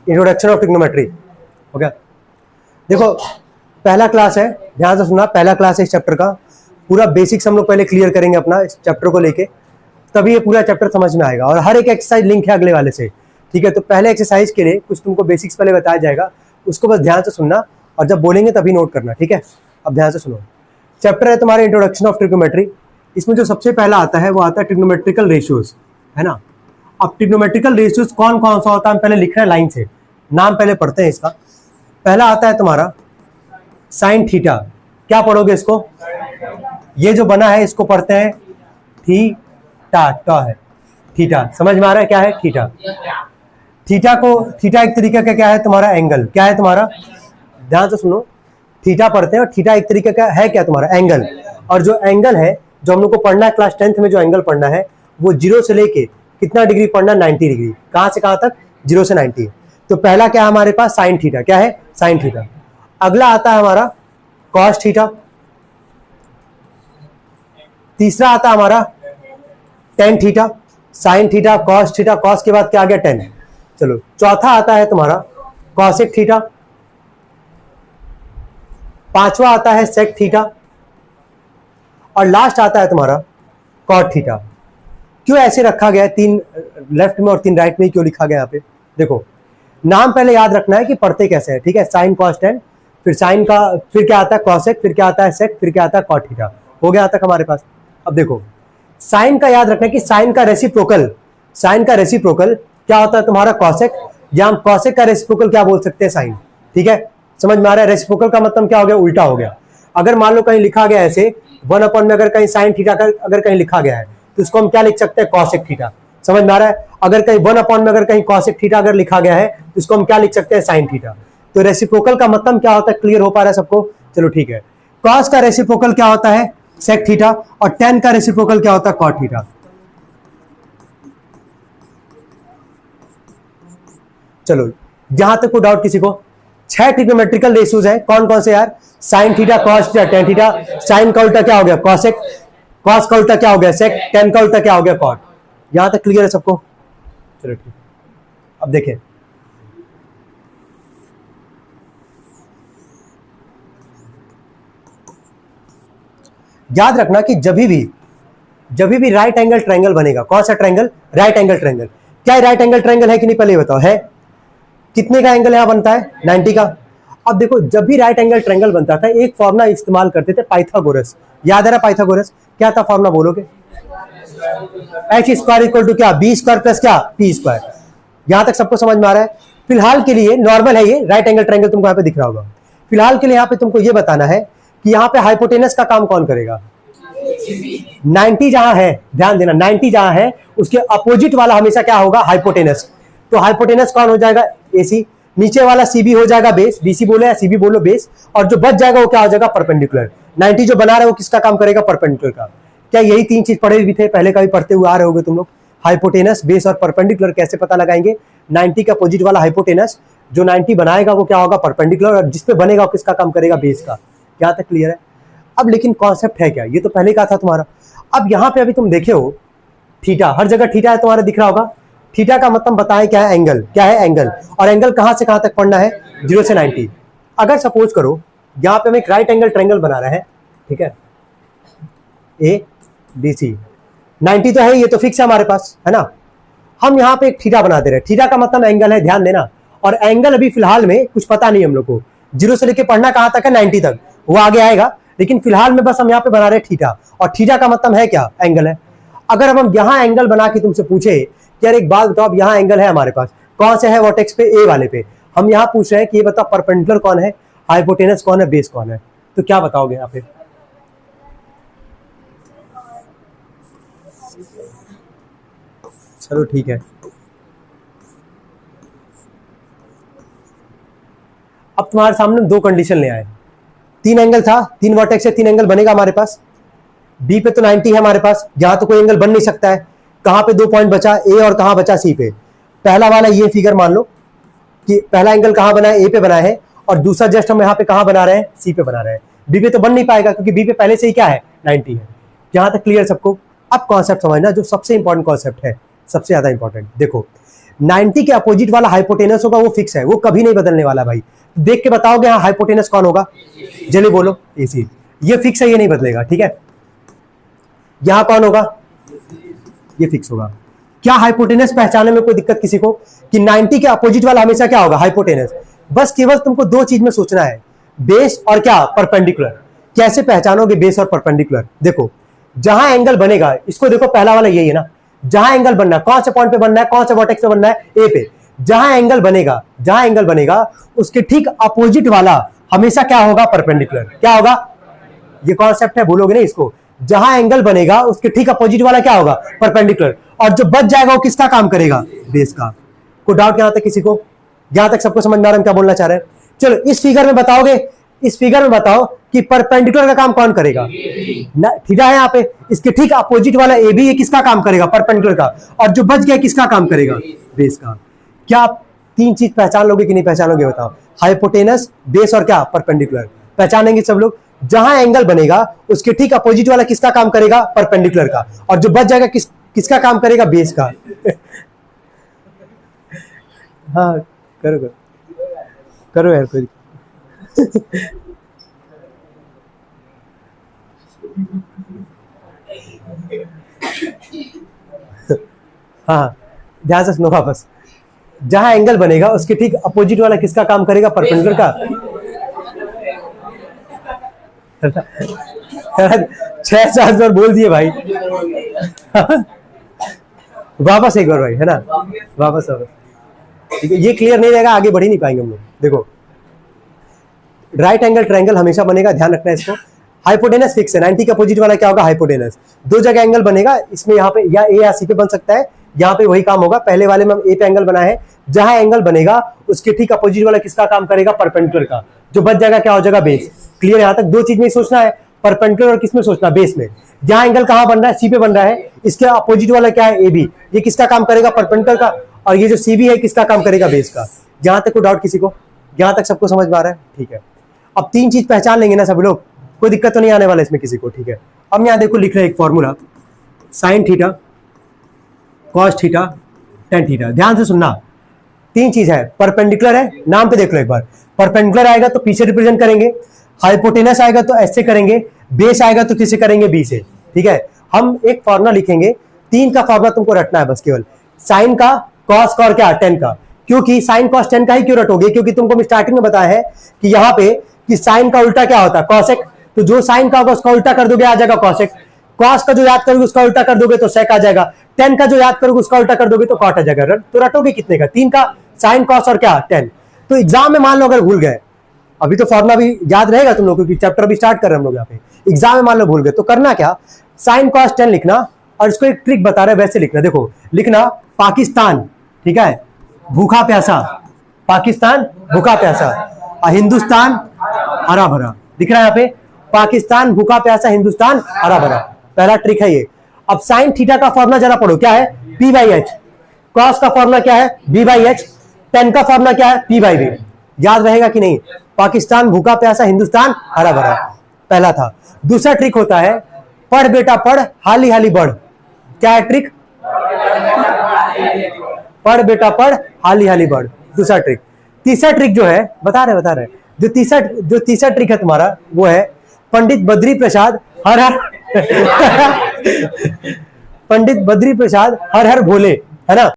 Introduction of trigonometry. हो गया। देखो पहला क्लास है, ध्यान से सुनना, पहला क्लास है इस चैप्टर का। पूरा बेसिक्स हम लोग पहले क्लियर करेंगे अपना इस चैप्टर को लेके, तभी ये पूरा चैप्टर समझ में आएगा। और हर एक एक्सरसाइज लिंक है अगले वाले से, ठीक है। तो पहले एक्सरसाइज के लिए कुछ तुमको बेसिक्स पहले बताया जाएगा, उसको बस ध्यान से सुनना और जब बोलेंगे तभी नोट करना, ठीक है। अब ध्यान से सुनो। चैप्टर है तुम्हारे इंट्रोडक्शन ऑफ ट्रिग्नोमेट्री। इसमें जो सबसे पहला आता है वो आता है ट्रिग्नोमेट्रिकल रेशियोज, है ना। अब ट्रिग्नोमेट्रिकल रेशियोज कौन कौन सा होता है, हम पहले लिख रहे हैं लाइन से, नाम पहले पढ़ते हैं इसका। पहला आता है तुम्हारा साइन थीटा। क्या पढ़ोगे इसको? ये जो बना है इसको पढ़ते हैं थीटा, टा है थीटा, समझ में आ रहा है क्या है थीटा? थीटा को, थीटा एक तरीके का क्या है तुम्हारा एंगल, क्या है तुम्हारा, ध्यान से सुनो। थीटा पढ़ते हैं और थीटा एक तरीके का है क्या तुम्हारा एंगल। और जो एंगल है जो हम लोग को पढ़ना है क्लास 10th में, जो एंगल पढ़ना है वो 0 से लेके कितना डिग्री पढ़ना, 90 डिग्री। कहां से कहां तक? 0 से 90। तो पहला क्या है हमारे पास? Sine theta. क्या है? Sine theta. अगला आता है हमारा कॉस थीटा। तीसरा आता है हमारा ten theta. Sign theta, cos theta, cos के बाद क्या आ गया? टेन। चलो चौथा आता है तुम्हारा कॉसेक थीटा। पांचवा आता है सेक थीटा। और लास्ट आता है तुम्हारा कॉट थीटा। क्यों ऐसे रखा गया है? 3 लेफ्ट में और 3 राइट में क्यों लिखा गया यहाँ पे? देखो नाम पहले याद रखना है कि पढ़ते कैसे है, ठीक है। साइन कॉस टेन, फिर साइन का, फिर क्या आता है कॉसेक, फिर क्या आता है सेक, फिर क्या आता है कॉट थीटा। हो गया यहाँ तक हमारे पास। अब देखो साइन का याद रखना है कि साइन का रेसिप्रोकल, साइन का रेसिप्रोकल क्या होता है तुम्हारा? कॉसेक, या हम कॉसेक का रेसिप्रोकल क्या बोल सकते हैं? साइन, ठीक है। समझ में आ रहा है? रेसिप्रोकल का मतलब क्या हो गया? उल्टा हो गया। अगर मान लो कहीं लिखा गया ऐसे 1 में, अगर कहीं साइन थीटा का अगर कहीं लिखा गया है तो इसको हम क्या लिख सकते हैं? Cosec theta. समझ में आ रहा है? अगर कहीं 1 में अगर कहीं कॉसेक थीटा अगर लिखा गया है तो इसको हम क्या लिख सकते हैं? Sine theta. तो रेसिप्रोकल का मतलब क्या होता है? क्लियर हो पा रहा है सबको? चलो ठीक है। कॉस का रेसिप्रोकल क्या होता है? Sec theta. और टेन का रेसिप्रोकल क्या होता है? Cot theta. चलो जहां तक कोई डाउट किसी को? 6 ट्रिग्नोमेट्रिकल रेशियोज है। कौन कौन से यार? Sine theta, cos theta, tan theta. Sine का उल्टा क्या हो गया? कॉसेक। कॉस का उल्टा क्या हो गया? सेक। टेन का उल्टा क्या हो गया? कॉट। यहां तक क्लियर है सबको? चलो ठीक। अब देखें, याद रखना कि जब भी राइट एंगल ट्रायंगल बनेगा, कौन सा ट्रायंगल? Right angle triangle. क्या राइट एंगल ट्रायंगल है कि नहीं, पहले ये बताओ। है? कितने का एंगल यहां बनता है? 90 का। अब देखो जब भी राइट एंगल ट्रायंगल बनता था एक फॉर्मूला इस्तेमाल करते थे, पाइथागोरस। याद आ रहा? पाइथागोरस क्या था फॉर्मूला, बोलोगे? h स्क्वायर इक्वल टू क्या? b स्क्वायर प्लस क्या? p square. यहां तक सबको समझ में आ रहा है? फिलहाल के लिए नॉर्मल है ये राइट एंगल ट्रायंगल, तुमको यहाँ पे दिख रहा होगा। फिलहाल के लिए यहाँ पे तुमको ये बताना है कि यहाँ पे हाइपोटेनस का काम कौन करेगा? 90 जहां है, ध्यान देना, 90 जहां है उसके अपोजिट वाला हमेशा क्या होगा? हाइपोटेनस। तो हाइपोटेनस कौन हो जाएगा? AC। नीचे वाला CB हो जाएगा बेस, BC बोले या CB बोलो बेस। और जो बच जाएगा वो क्या हो जाएगा? परपेंडिकुलर। 90 जो बना रहे हो किसका काम करेगा? परपेंडिकुलर का। क्या यही 3 चीज पढ़े भी थे, पहले कभी पढ़ते हुए आ रहे होगे तुम लोग? हाइपोटेनस, बेस और परपेंडिकुलर कैसे पता लगाएंगे? 90 का अपोजिट वाला हाइपोटेनस, जो 90 बनाएगा वो क्या होगा? परपेंडिकुलर। और जिसपे बनेगा वो किसका काम करेगा? बेस का। यहाँ तक क्लियर है? अब लेकिन कॉन्सेप्ट है क्या? ये तो पहले का था तुम्हारा। अब यहाँ पे अभी तुम देखे हो थीटा, हर जगह थीटा है तुम्हारा दिख रहा होगा। थीटा का मतलब बताएं क्या है? एंगल। क्या है? एंगल। और एंगल कहां से कहां तक पढ़ना है? 0 से 90। अगर सपोज करो यहाँ पे हम एक राइट एंगल ट्रायंगल बना रहे हैं, ठीक है, ABC। 90 तो है, ये तो फिक्स है हमारे पास, है ना। हम यहाँ पे एक थीटा बना दे रहे हैं। थीटा का मतलब एंगल है, ध्यान देना। और एंगल अभी फिलहाल में कुछ पता नहीं हम लोग को, 0 से लेके पढ़ना कहां तक है? 90 तक, वो आगे आएगा। लेकिन फिलहाल में बस हम यहाँ पे बना रहे हैं थीटा। और थीटा का मतलब है क्या? एंगल है। अगर अब हम यहाँ एंगल बना के तुमसे पूछे कि यार एक बात बताओ, अब यहाँ एंगल है हमारे पास, कौन से है? वर्टेक्स पे, A वाले पे। हम यहाँ पूछ रहे हैं कि ये बताओ परपेंडिकुलर कौन है, हाइपोटेनस कौन है, बेस कौन है? तो क्या बताओगे यहाँ पे? चलो ठीक है। अब तुम्हारे सामने 2 कंडीशन ले आए। 3 एंगल था, 3 वर्टेक्स से 3 एंगल बनेगा हमारे पास। बी पे तो 90 है हमारे पास, यहां तो कोई एंगल बन नहीं सकता है। कहां पे 2 पॉइंट बचा? ए और कहां बचा? सी पे। पहला वाला ये फिगर मान लो कि पहला एंगल कहां बना है? ए पे बना है। और दूसरा जस्ट हम यहाँ पे कहां बना रहे हैं? सी पे बना रहे हैं। बी पे तो बन नहीं पाएगा क्योंकि बी पे पहले से ही क्या है? 90 है। यहां तक क्लियर सबको? अब कॉन्सेप्ट समझना, जो सबसे इंपॉर्टेंट कॉन्सेप्ट है, सबसे ज्यादा इंपॉर्टेंट। देखो 90 के अपोजिट वाला हाइपोटेनस होगा वो फिक्स है, वो कभी नहीं बदलने वाला भाई। देख के बताओगे हाँ हाइपोटेनस कौन होगा, जल्दी बोलो। AC, ये फिक्स है, ये नहीं बदलेगा, ठीक है। यहां कौन होगा, ये फिक्स होगा। क्या हाइपोटेनस पहचानने में कोई दिक्कत किसी को, कि 90 के अपोजिट वाला हमेशा क्या होगा, हाइपोटेनस। बस केवल तुमको दो चीज में सोचना है, बेस और क्या, परपेंडिकुलर। कैसे पहचानोगे बेस और परपेंडिकुलर, देखो जहां एंगल बनेगा, इसको देखो पहला वाला यही है ना, जहां एंगल बनना है, कौन से पॉइंट पे बनना है, कौन से वर्टेक्स पे बनना है, ए पे। जहां एंगल बनेगा उसके ठीक अपोजिट वाला हमेशा क्या होगा, परपेंडिकुलर। क्या होगा, ये कॉन्सेप्ट है, भूलोगे नहीं इसको। जहां एंगल बनेगा उसके ठीक अपोजिट वाला क्या होगा, परपेंडिकुलर। और जो बच जाएगा वो किसका काम करेगा, बेस का। कोई डाउट यहां तक किसी को, यहां तक सबको समझ में आ रहा है क्या बोलना चाह रहे हैं। चलो इस फिगर में बताओगे, इस फिगर में बताओ कि परपेंडिकुलर का काम कौन करेगा, थीटा है यहाँ पे, इसके ठीक अपोजिट वाला ए बी, ये किसका काम करेगा, परपेंडिकुलर का। और जो बच गया किसका काम करेगा, बेस का। क्या आप तीन चीज पहचान लोगे कि नहीं पहचानोगे, बताओ। हाइपोटेनस, बेस और क्या, परपेंडिकुलर। पहचानेंगे सब लोग। जहां एंगल बनेगा उसके ठीक अपोजिट वाला किसका काम करेगा, परपेंडिकुलर का। और जो बच जाएगा किसका काम करेगा, बेस का। हाँ करो करो करो यार, कोई हाँ ध्यान से सुनो वापस। जहां एंगल बनेगा उसके ठीक अपोजिट वाला किसका काम करेगा, परपेंडिकुलर का। 6-7 बार बोल दिए भाई। वापस एक बार भाई, है ना, वापस। ठीक है, ये क्लियर नहीं रहेगा आगे बढ़ ही नहीं पाएंगे हम लोग। देखो राइट एंगल ट्रायंगल हमेशा बनेगा, ध्यान रखना है इसको। हाइपोटेनस फिक्स है, 90 के अपोजिट वाला क्या होगा, हाइपोटेनस। दो जगह एंगल बनेगा, इसमें यहाँ पे या ए या सी पे बन सकता है, यहाँ पे वही काम होगा। पहले वाले में हम ए पे एंगल बनाए हैं। जहां एंगल बनेगा उसके ठीक अपोजिट वाला किसका काम करेगा, परपेंडिकुलर का। जो बच जाएगा क्या हो जाएगा, बेस। क्लियर, यहाँ तक दो चीज में सोचना है, परपेंडिकुलर और किसमें सोचना, बेस में। जहां एंगल कहां बन रहा है, सी पे बन रहा है, इसके अपोजिट वाला क्या है, ए बी, ये किसका काम करेगा, परपेंडिकुलर का। और ये जो सी बी है किसका काम करेगा, बेस का। यहां तक कोई डाउट किसी को, यहां तक सबको समझ में आ रहा है, ठीक है। अब तीन चीज पहचान लेंगे ना सब लोग, कोई दिक्कत तो नहीं आने वाला इसमें किसी को, ठीक है। अब यहां देखो लिख रहे हैं एक formula, sign theta, cos theta, tan theta. ध्यान से सुनना, तीन चीज है, परपेंडिकुलर है, नाम पे देख लो एक बार। परपेंडिकुलर आएगा तो पीछे रिप्रेजेंट करेंगे, हाइपोटेनस आएगा तो ऐसे करेंगे, बेस आएगा तो किसे करेंगे, बी से। ठीक है, हम एक फॉर्मूला लिखेंगे, तीन का फॉर्मूला तुमको रटना है बस केवल। साइन का, कॉस का और क्या, टेन का। क्योंकि साइन कॉस टेन का ही क्यों रटोगे, क्योंकि तुमको स्टार्टिंग में बताया है कि यहाँ पे कि साइन का उल्टा क्या होता है, कॉसेक। तो जो साइन का होगा उसका उल्टा कर दोगे, आ जाएगा कॉसेक। कॉस का जो याद करोगे उसका उल्टा कर दोगे तो सेक आ जाएगा। टेन का जो याद करोगे उसका उल्टा कर दोगे तो कॉट आ जाएगा। तो रटोगे कितने का, तीन का, साइन कॉस और क्या, टेन। तो एग्जाम में मान लो अगर भूल गए, अभी तो फॉर्मूला भी याद रहेगा तुम लोग क्योंकि चैप्टर भी स्टार्ट कर रहे हैं हम लोग यहाँ पे। एग्जाम में मान लो भूल गए तो करना क्या, साइन कॉस टेन लिखना और इसको एक ट्रिक बता रहे हैं वैसे लिखना। देखो लिखना पाकिस्तान, ठीक है, भूखा प्यासा, पाकिस्तान भूखा प्यासा, हिंदुस्तान हरा भरा। दिख रहा है यहाँ पे, पाकिस्तान भूखा प्यासा, हिंदुस्तान हरा भरा। पहला ट्रिक है ये। अब साइन थीटा का फॉर्मूला जरा पढ़ो, क्या है, पी बाई एच। कॉस का फॉर्मूला क्या है, बी बाई एच। टेन का फॉर्मूला क्या है, पी बाई बी। याद रहेगा कि नहीं, पाकिस्तान भूखा प्यासा, हिंदुस्तान हरा भरा, पहला था। दूसरा ट्रिक होता है, पढ़ बेटा पढ़, हाली हाली बढ़। क्या है ट्रिक, पढ़ बेटा पढ़, हाली हाली बढ़, दूसरा ट्रिक। तीसरा ट्रिक जो है, बता रहे जो तीसरा ट्रिक है तुम्हारा वो है, पंडित बद्री प्रसाद हर हर पंडित बद्री प्रसाद हर हर भोले, है ना।